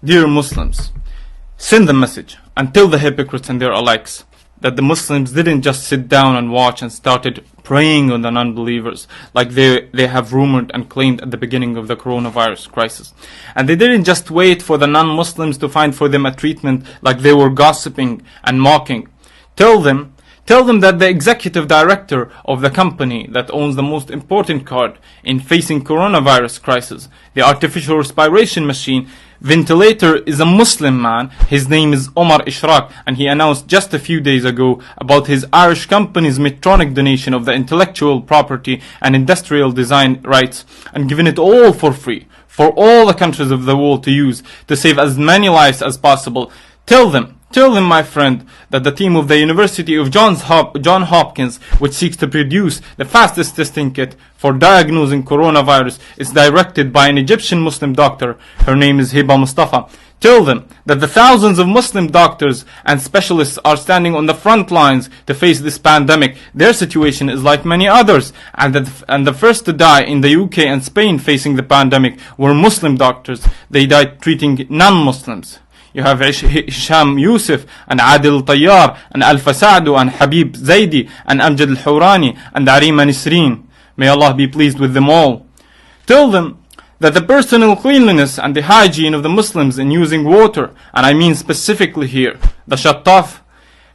Dear Muslims, send the message and tell the hypocrites and their alikes that the Muslims didn't just sit down and watch and started preying on the non-believers like they have rumored and claimed at the beginning of the coronavirus crisis. And they didn't just wait for the non-Muslims to find for them a treatment like they were gossiping and mocking. Tell them that the executive director of the company that owns the most important card in facing coronavirus crisis, the artificial respiration machine ventilator, is a Muslim man. His name is Omar Ishraq, and he announced just a few days ago about his Irish company's Medtronic donation of the intellectual property and industrial design rights, and given it all for free for all the countries of the world to use to save as many lives as possible. Tell them, my friend, that the team of the University of Johns Hopkins, which seeks to produce the fastest testing kit for diagnosing coronavirus, is directed by an Egyptian Muslim doctor. Her name is Hiba Mustafa. Tell them that the thousands of Muslim doctors and specialists are standing on the front lines to face this pandemic. Their situation is like many others, and the first to die in the UK and Spain facing the pandemic were Muslim doctors. They died treating non-Muslims. You have Hisham Yusuf and Adil Tayyar and Alfa Saadu and Habib Zaidi and Amjad Al-Hurani and Arima Nisreen. May Allah be pleased with them all. Tell them that the personal cleanliness and the hygiene of the Muslims in using water, and I mean specifically here, the shattaf,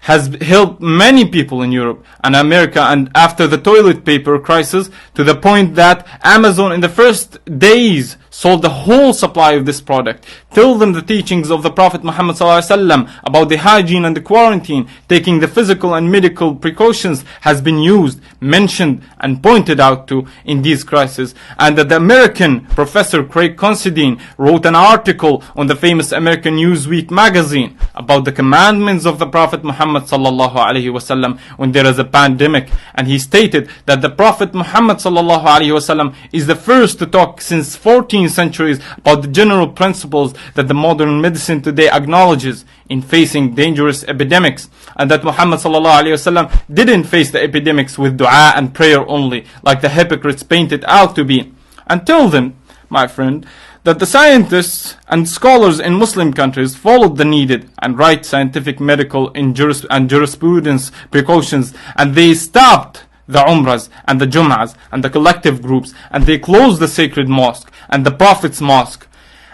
has helped many people in Europe and America and after the toilet paper crisis, to the point that Amazon in the first days sold the whole supply of this product. Tell them the teachings of the Prophet Muhammad ﷺ about the hygiene and the quarantine, taking the physical and medical precautions, has been used, mentioned and pointed out to in these crises, and that the American professor Craig Considine wrote an article on the famous American Newsweek magazine about the commandments of the Prophet Muhammad ﷺ when there is a pandemic, and he stated that the Prophet Muhammad ﷺ is the first to talk since 14 centuries about the general principles that the modern medicine today acknowledges in facing dangerous epidemics, and that Muhammad ﷺ didn't face the epidemics with dua and prayer only, like the hypocrites paint it out to be. And tell them, my friend, that the scientists and scholars in Muslim countries followed the needed and right scientific, medical, and jurisprudence precautions, and they stopped the Umrahs and the Jum'ahs and the collective groups, and they closed the sacred mosque and the Prophet's mosque,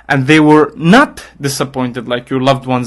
and they were not disappointed like your loved ones